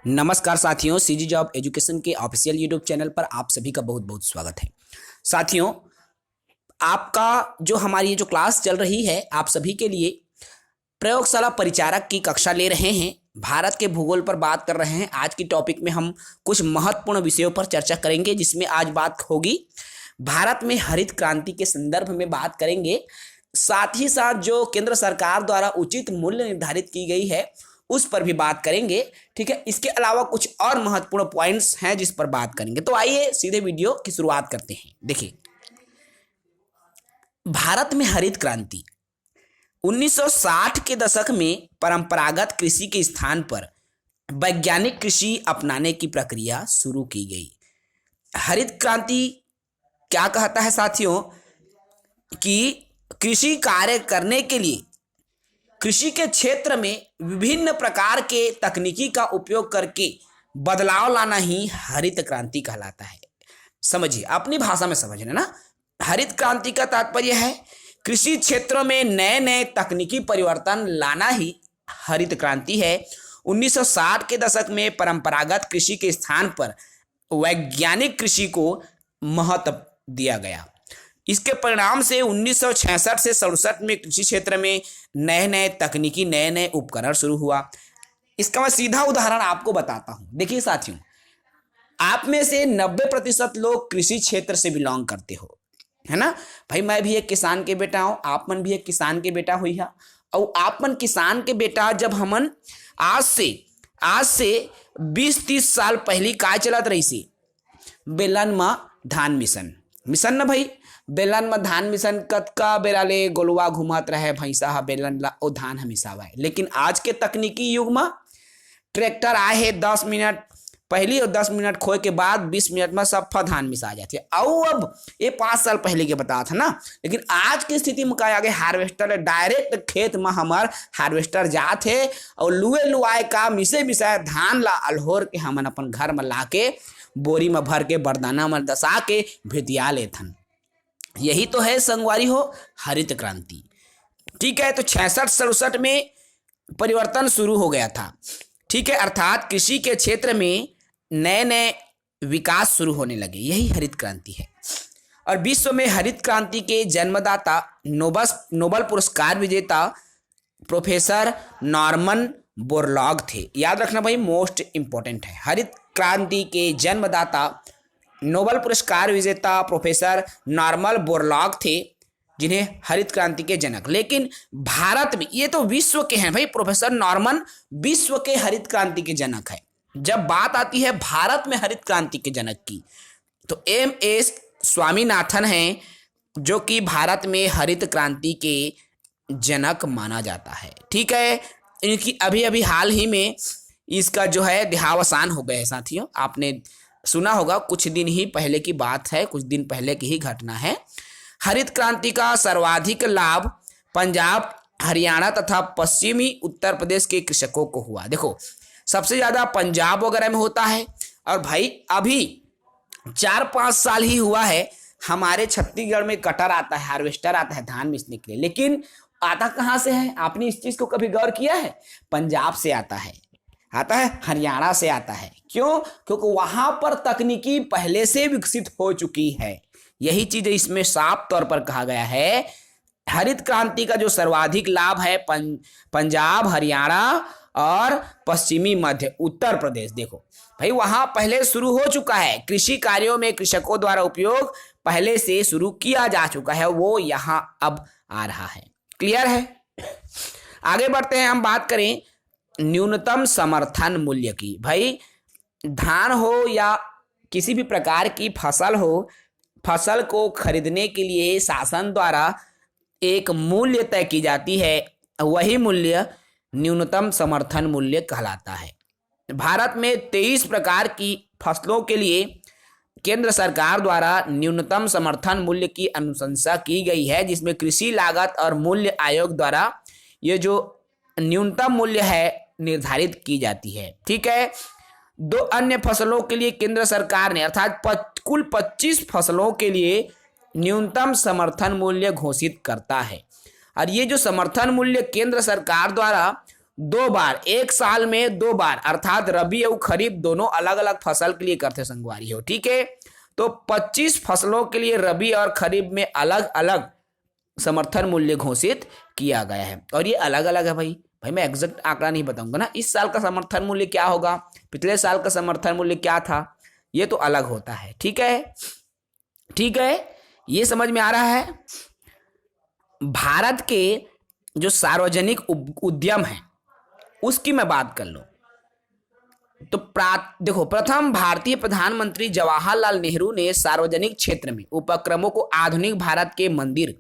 नमस्कार साथियों, CG job education के ऑफिशियल यूट्यूब चैनल पर आप सभी का बहुत बहुत स्वागत है। साथियों, आपका जो हमारी ये जो क्लास चल रही है, आप सभी के लिए प्रयोगशाला परिचारक की कक्षा ले रहे हैं। भारत के भूगोल पर बात कर रहे हैं। आज की टॉपिक में हम कुछ महत्वपूर्ण विषयों पर चर्चा करेंगे, जिसमें आज बात होगी भारत में हरित क्रांति के संदर्भ में बात करेंगे। साथ ही साथ जो केंद्र सरकार द्वारा उचित मूल्य निर्धारित की गई है उस पर भी बात करेंगे। ठीक है, इसके अलावा कुछ और महत्वपूर्ण पॉइंट्स हैं जिस पर बात करेंगे। तो आइए सीधे वीडियो की शुरुआत करते हैं। देखिए, भारत में हरित क्रांति 1960 के दशक में परंपरागत कृषि के स्थान पर वैज्ञानिक कृषि अपनाने की प्रक्रिया शुरू की गई। हरित क्रांति क्या कहता है साथियों कि कृषि कार्य करने के लिए कृषि के क्षेत्र में विभिन्न प्रकार के तकनीकी का उपयोग करके बदलाव लाना ही हरित क्रांति कहलाता है। समझिए, अपनी भाषा में समझना ना। हरित क्रांति का तात्पर्य है कृषि क्षेत्रों में नए नए तकनीकी परिवर्तन लाना ही हरित क्रांति है। 1960 के दशक में परंपरागत कृषि के स्थान पर वैज्ञानिक कृषि को महत्व दिया गया। इसके परिणाम से 1966 से 67 में कृषि क्षेत्र में नए नए तकनीकी नए नए उपकरण शुरू हुआ। इसका मैं सीधा उदाहरण आपको बताता हूं। देखिए साथियों, आप में से 90% लोग कृषि क्षेत्र से बिलोंग करते हो, है ना भाई। मैं भी एक किसान के बेटा हूं, आप मन भी एक किसान के बेटा हुई है। और आप मन किसान के बेटा जब हमन आज से 20-30 साल पहले का चलत रही से बेलन में धान मिशन ना भाई। बेलन में धान मिशन कतका बेरा ले गोलुआ घुमत रहे भैंसा ह बेलन ला ओ धान हमेशा। लेकिन आज के तकनीकी युग में ट्रैक्टर आए है 10 मिनट पहले और 10 मिनट खोए के बाद 20 मिनट में सब धान मिसा जाती है। और अब ये 5 साल पहले के बता था ना। लेकिन आज की स्थिति में क्या आगे हार्वेस्टर डायरेक्ट खेत में हमार हार्वेस्टर जात है और लुए लुआए का मिसे मिसाए धान ला अलहोर के हमन अपन घर में ला के बोरी में भर के बरदाना में दसा के भितिया लेथन। यही तो है संगवारी हो हरित क्रांति। ठीक है, तो 66-67 में परिवर्तन शुरू हो गया था। ठीक है, अर्थात कृषि के क्षेत्र में नए नए विकास शुरू होने लगे। यही हरित क्रांति है। और विश्व में हरित क्रांति के जन्मदाता नोबेल पुरस्कार विजेता प्रोफेसर नॉर्मन बोरलॉग थे। याद रखना भाई, मोस्ट इंपॉर्टेंट है। हरित क्रांति के जन्मदाता नोबेल पुरस्कार विजेता प्रोफेसर नॉर्मन बोरलॉग थे, जिन्हें हरित क्रांति के जनक। लेकिन भारत में ये तो विश्व के हैं भाई, प्रोफेसर नॉर्मन विश्व के हरित क्रांति के जनक है। जब बात आती है भारत में हरित क्रांति के जनक की, तो MS स्वामीनाथन हैं, जो कि भारत में हरित क्रांति के जनक माना जाता है। ठीक है, इनकी अभी अभी हाल ही में इसका जो है देहावसान हो गए साथियों। आपने सुना होगा, कुछ दिन ही पहले की बात है, कुछ दिन पहले की ही घटना है। हरित क्रांति का सर्वाधिक लाभ पंजाब, हरियाणा तथा पश्चिमी उत्तर प्रदेश के कृषकों को हुआ। देखो, सबसे ज्यादा पंजाब वगैरह में होता है। और भाई अभी 4-5 साल ही हुआ है हमारे छत्तीसगढ़ में कटर आता है, हार्वेस्टर आता है धान मिसने के लिए। लेकिन आता कहाँ से है? आपने इस चीज को कभी गौर किया है? पंजाब से आता है हरियाणा से आता है। क्यों? क्योंकि वहां पर तकनीकी पहले से विकसित हो चुकी है। यही चीज इसमें साफ तौर पर कहा गया है। हरित क्रांति का जो सर्वाधिक लाभ है पंजाब, हरियाणा और पश्चिमी मध्य उत्तर प्रदेश। देखो भाई, वहां पहले शुरू हो चुका है। कृषि कार्यों में कृषकों द्वारा उपयोग पहले से शुरू किया जा चुका है, वो यहां अब आ रहा है। क्लियर है? आगे बढ़ते हैं, हम बात करें न्यूनतम समर्थन मूल्य की। भाई धान हो या किसी भी प्रकार की फसल हो, फसल को खरीदने के लिए शासन द्वारा एक मूल्य तय की जाती है। वही मूल्य न्यूनतम समर्थन मूल्य कहलाता है। भारत में 23 प्रकार की फसलों के लिए केंद्र सरकार द्वारा न्यूनतम समर्थन मूल्य की अनुशंसा की गई है, जिसमें कृषि लागत और मूल्य आयोग द्वारा ये जो न्यूनतम मूल्य है निर्धारित की जाती है। ठीक है, 2 अन्य फसलों के लिए केंद्र सरकार ने अर्थात कुल 25 फसलों के लिए न्यूनतम समर्थन मूल्य घोषित करता है। और ये जो समर्थन मूल्य केंद्र सरकार द्वारा दो बार, एक साल में दो बार, अर्थात रबी और खरीफ दोनों अलग अलग फसल के लिए करते संगवारी हो। ठीक है, तो 25 फसलों के लिए रबी और खरीफ में अलग अलग समर्थन मूल्य घोषित किया गया है। और ये अलग अलग है भाई मैं एग्जैक्ट आंकड़ा नहीं बताऊंगा ना, इस साल का समर्थन मूल्य क्या होगा, पिछले साल का समर्थन मूल्य क्या था, ये तो अलग होता है। ठीक है, ठीक है, ये समझ में आ रहा है। भारत के जो सार्वजनिक उद्यम है उसकी मैं बात कर लूं तो देखो, प्रथम भारतीय प्रधानमंत्री जवाहरलाल नेहरू ने सार्वजनिक क्षेत्र में उपक्रमों को आधुनिक भारत के मंदिर,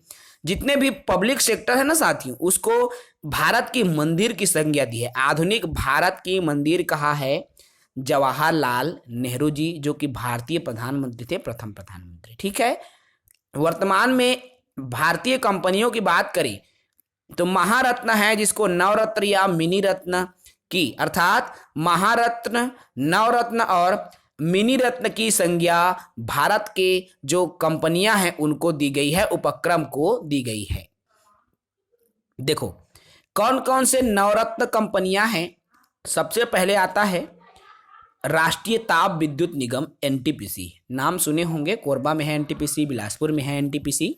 जितने भी पब्लिक सेक्टर है ना साथियों, उसको भारत की मंदिर की संज्ञा दी है। आधुनिक भारत की मंदिर कहा है जवाहरलाल नेहरू जी, जो कि भारतीय प्रधानमंत्री थे, प्रथम प्रधानमंत्री। ठीक है, वर्तमान में भारतीय कंपनियों की बात करें तो महारत्न है, जिसको नवरत्न या मिनी रत्न की, अर्थात महारत्न, नवरत्न और मिनी रत्न की संज्ञा भारत के जो कंपनियां हैं उनको दी गई है, उपक्रम को दी गई है। देखो कौन कौन से नवरत्न कंपनियां हैं। सबसे पहले आता है राष्ट्रीय ताप विद्युत निगम, एनटीपीसी, नाम सुने होंगे, कोरबा में है एनटीपीसी, बिलासपुर में है एनटीपीसी।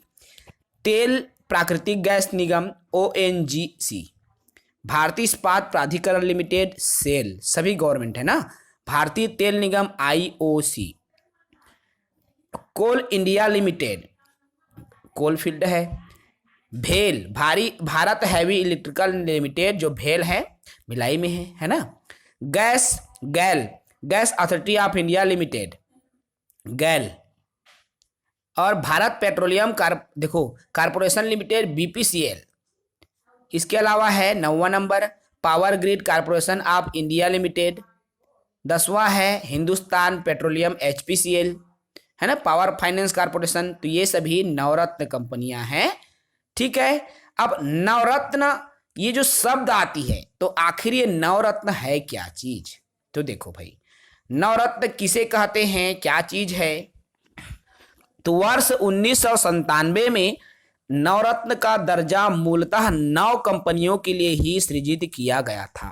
तेल प्राकृतिक गैस निगम, ओएनजीसी। भारतीय इस्पात प्राधिकरण लिमिटेड, सेल, सभी गवर्नमेंट है ना। भारतीय तेल निगम, आईओसी। कोल इंडिया लिमिटेड, कोल फील्ड है। भेल, भारत हैवी इलेक्ट्रिकल लिमिटेड, जो भेल है भिलाई में है ना। Gas Authority of India Limited, GAIL. और Bharat Petroleum Corporation Limited, BPCL. इसके अलावा है 9वां number Power Grid Corporation of India Limited. 10वां है हिंदुस्तान पेट्रोलियम, एचपीसीएल, है ना, पावर फाइनेंस कारपोरेशन। तो ये सभी नवरत्न कंपनियां हैं। ठीक है, अब नवरत्न ये जो शब्द आती है, तो आखिर ये नवरत्न है क्या चीज। तो देखो भाई, नवरत्न किसे कहते हैं, क्या चीज है। तो वर्ष 1997 में नवरत्न का दर्जा मूलतः 9 कंपनियों के लिए ही सृजित किया गया था।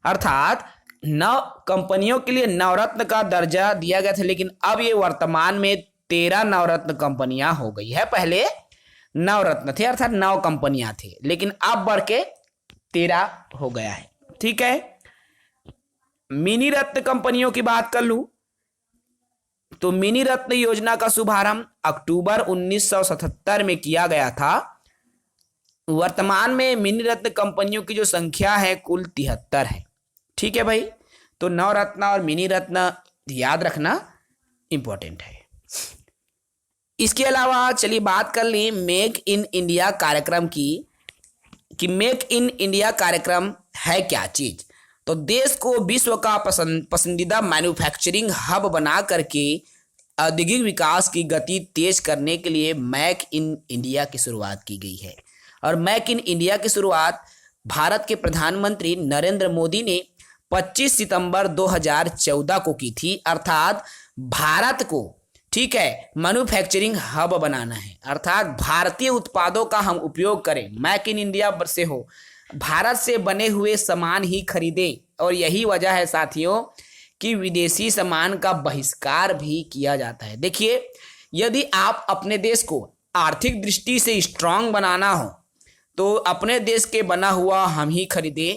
अर्थात 9 कंपनियों के लिए नवरत्न का दर्जा दिया गया था, लेकिन अब ये वर्तमान में 13 नवरत्न कंपनियां हो गई है। पहले नवरत्न थे अर्थात 9 कंपनियां थे, लेकिन अब बढ़ के 13 हो गया है। ठीक है, मिनी रत्न कंपनियों की बात कर लूं तो मिनी रत्न योजना का शुभारंभ अक्टूबर 1977 में किया गया था। वर्तमान में मिनी रत्न कंपनियों की जो संख्या है कुल 73 है। ठीक है भाई, तो नवरत्न और मिनी रत्न याद रखना इंपॉर्टेंट है। इसके अलावा चलिए बात कर लें मेक इन इंडिया कार्यक्रम की, कि मेक इन इंडिया कार्यक्रम है क्या चीज। तो देश को विश्व का पसंदीदा मैन्युफैक्चरिंग हब बना करके औद्योगिक विकास की गति तेज करने के लिए मेक इन इंडिया की शुरुआत की गई है। और मेक इन इंडिया की शुरुआत भारत के प्रधानमंत्री नरेंद्र मोदी ने 25 सितंबर 2014 को की थी। अर्थात भारत को, ठीक है, मैन्युफैक्चरिंग हब बनाना है, अर्थात भारतीय उत्पादों का हम उपयोग करें, मेक इन इंडिया से हो, भारत से बने हुए सामान ही खरीदें। और यही वजह है साथियों कि विदेशी सामान का बहिष्कार भी किया जाता है। देखिए, यदि आप अपने देश को आर्थिक दृष्टि से स्ट्रांग बनाना हो तो अपने देश के बना हुआ हम ही खरीदें,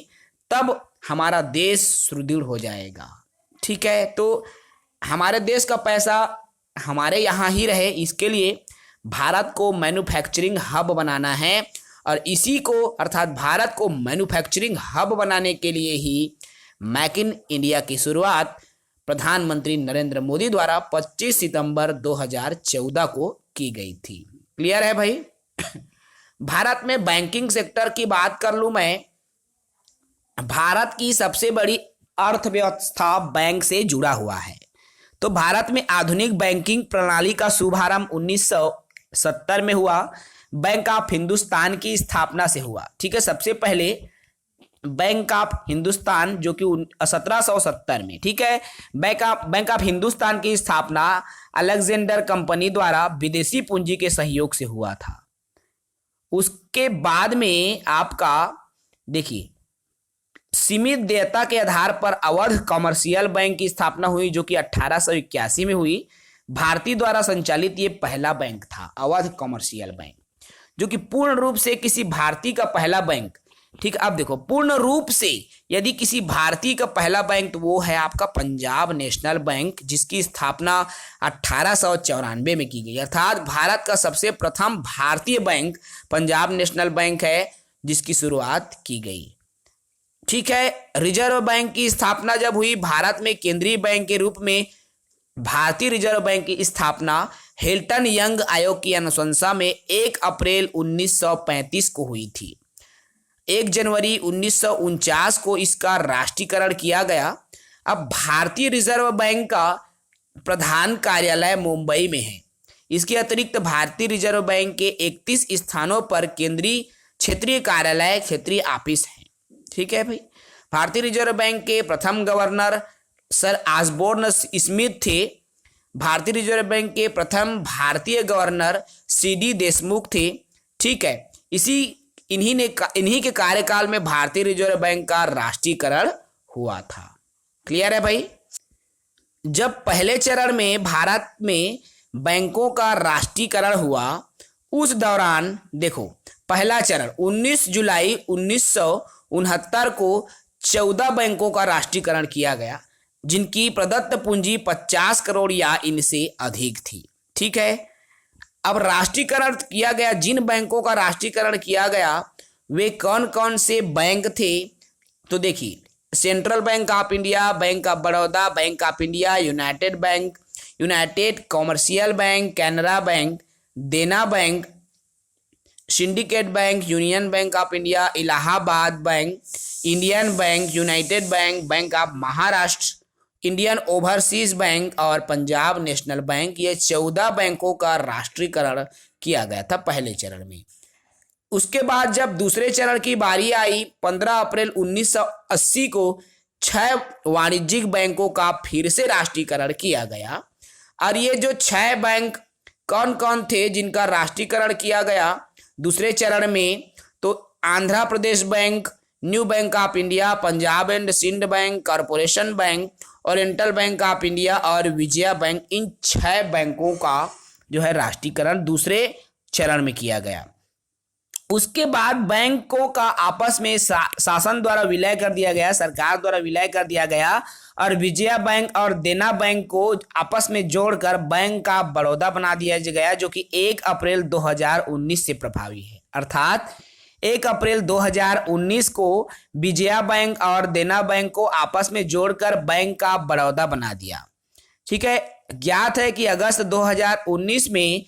तब हमारा देश सुदृढ़ हो जाएगा। ठीक है, तो हमारे देश का पैसा हमारे यहाँ ही रहे, इसके लिए भारत को मैन्युफैक्चरिंग हब बनाना है। और इसी को, अर्थात भारत को मैन्युफैक्चरिंग हब बनाने के लिए ही मेक इन इंडिया की शुरुआत प्रधानमंत्री नरेंद्र मोदी द्वारा 25 सितंबर 2014 को की गई थी। क्लियर है भाई। भारत में बैंकिंग सेक्टर की बात कर लूं मैं, भारत की सबसे बड़ी अर्थव्यवस्था बैंक से जुड़ा हुआ है। तो भारत में आधुनिक बैंकिंग प्रणाली का शुभारंभ 1970 में हुआ। बैंक ऑफ हिंदुस्तान की स्थापना से हुआ। ठीक है, सबसे पहले बैंक ऑफ हिंदुस्तान, जो कि 1770 में, ठीक है, बैंक ऑफ हिंदुस्तान की स्थापना अलेक्जेंडर कंपनी द्वारा विदेशी पूंजी के सहयोग से हुआ था। उसके बाद में आपका देखिए सीमित देयता के आधार पर अवध कॉमर्शियल बैंक की स्थापना हुई, जो कि 1881 में हुई। भारतीय द्वारा संचालित ये पहला बैंक था, अवध कॉमर्शियल बैंक, जो कि पूर्ण रूप से किसी भारतीय का पहला बैंक। ठीक, अब देखो, पूर्ण रूप से यदि किसी भारतीय का पहला बैंक, तो वो है आपका पंजाब नेशनल बैंक, जिसकी स्थापना 1894 में की गई। अर्थात भारत का सबसे प्रथम भारतीय बैंक पंजाब नेशनल बैंक है, जिसकी शुरुआत की गई। ठीक है, रिजर्व बैंक की स्थापना जब हुई, भारत में केंद्रीय बैंक के रूप में भारतीय रिजर्व बैंक की स्थापना हिल्टन यंग आयोग की अनुशंसा में 1 अप्रैल 1935 को हुई थी। 1 जनवरी 1949 को इसका राष्ट्रीयकरण किया गया। अब भारतीय रिजर्व बैंक का प्रधान कार्यालय मुंबई में है। इसके अतिरिक्त भारतीय रिजर्व बैंक के 31 स्थानों पर केंद्रीय क्षेत्रीय कार्यालय, क्षेत्रीय ऑफिस है। ठीक है भाई। भारतीय रिजर्व बैंक के प्रथम गवर्नर सर ऑसबोर्न स्मिथ थे। भारतीय रिजर्व बैंक के प्रथम भारतीय गवर्नर सीडी देशमुख थे। ठीक है, इन्हीं के कार्यकाल में भारतीय रिजर्व बैंक का राष्ट्रीयकरण हुआ था। क्लियर है भाई। जब पहले चरण में भारत में बैंकों का राष्ट्रीयकरण हुआ, उस दौरान देखो, पहला चरण 19 जुलाई 1969 को 14 बैंकों का राष्ट्रीयकरण किया गया, जिनकी प्रदत्त पूंजी 50 करोड़ या इनसे अधिक थी। ठीक है, अब राष्ट्रीयकरण किया गया, जिन बैंकों का राष्ट्रीयकरण किया गया वे कौन कौन से बैंक थे, तो देखिए, Central Bank of India, Bank of Baroda, Bank of India, United Bank, United Commercial Bank, Canara Bank, Dena Bank, Syndicate Bank, Union Bank of India, Allahabad Bank, Indian Bank, United Bank, Bank of Maharashtra, Indian Overseas Bank और Punjab national bank. ये 14 बैंकों का राष्ट्रीयकरण किया गया था पहले चरण में। उसके बाद जब दूसरे चरण की बारी आई, 15 अप्रैल 1980 को 6 वाणिज्यिक बैंकों का फिर से राष्ट्रीयकरण किया गया। और ये जो 6 बैंक कौन कौन थे जिनका राष्ट्रीयकरण किया गया दूसरे चरण में, तो Andhra Pradesh Bank, New Bank of India, Punjab and Sindh Bank, Corporation Bank, Oriental Bank of India और विजया बैंक। इन 6 बैंकों का जो है राष्ट्रीयकरण दूसरे चरण में किया गया। उसके बाद बैंकों का आपस में शासन द्वारा विलय कर दिया गया, सरकार द्वारा विलय कर दिया गया और विजया बैंक और देना बैंक को आपस में जोड़कर बैंक ऑफ बड़ौदा बना दिया गया, जो कि 1 अप्रैल 2019 से प्रभावी है। अर्थात 1 अप्रैल 2019 को विजया बैंक और देना बैंक को आपस में जोड़कर बैंक ऑफ बड़ौदा बना दिया। ठीक है, ज्ञात है कि अगस्त 2019 में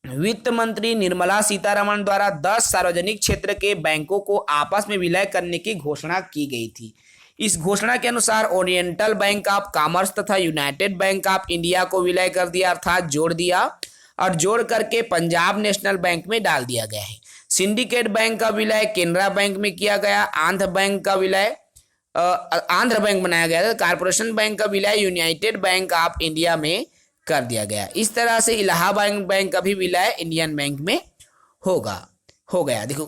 वित्त मंत्री निर्मला सीतारमण द्वारा 10 सार्वजनिक क्षेत्र के बैंकों को आपस में विलय करने की घोषणा की गई थी। इस घोषणा के अनुसार ओरिएंटल बैंक ऑफ कॉमर्स तथा यूनाइटेड बैंक ऑफ इंडिया को विलय कर दिया, अर्थात जोड़ दिया, और जोड़ करके पंजाब नेशनल बैंक में डाल दिया गया है। सिंडिकेट बैंक का विलय केनरा बैंक में किया गया, आंध्र बैंक का विलय आंध्र बैंक बनाया गया था, कॉरपोरेशन बैंक का विलय यूनाइटेड बैंक ऑफ इंडिया में कर दिया गया। इस तरह से इलाहाबाद बैंक का भी विलय इंडियन बैंक में हो गया। देखो,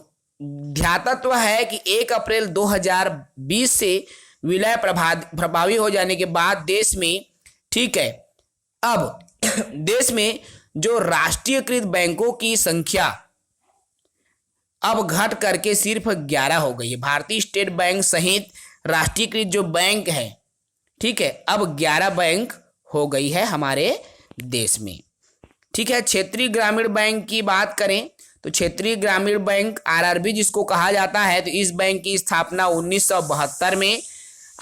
ध्यातत्व है कि 1 अप्रैल 2020 से विलय प्रभावी हो जाने के बाद देश में, ठीक है, अब देश में जो राष्ट्रीयकृत बैंकों की संख्या अब घट करके सिर्फ 11 हो गई है। भारतीय स्टेट बैंक सहित राष्ट्रीयकृत जो बैंक है, ठीक है, अब 11 बैंक हो गई है हमारे देश में। ठीक है, क्षेत्रीय ग्रामीण बैंक की बात करें तो क्षेत्रीय ग्रामीण बैंक आरआरबी जिसको कहा जाता है, तो इस बैंक की स्थापना 1972 में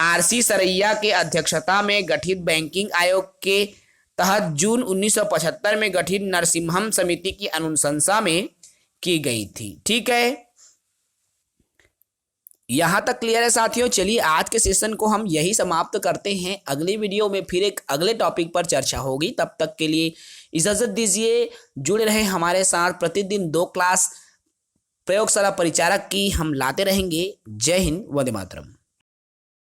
आरसी सरैया के अध्यक्षता में गठित बैंकिंग आयोग के तहत जून 1975 में गठित नरसिम्हम समिति की अनुशंसा में की गई थी। ठीक है, यहां तक क्लियर है साथियों। चलिए आज के सेशन को हम यही समाप्त करते हैं। अगली वीडियो में फिर एक अगले टॉपिक पर चर्चा होगी। तब तक के लिए इजाजत दीजिए। जुड़े रहें हमारे साथ। प्रतिदिन 2 क्लास प्रयोगशाला परिचारक की हम लाते रहेंगे। जय हिंद, वंदे मातरम।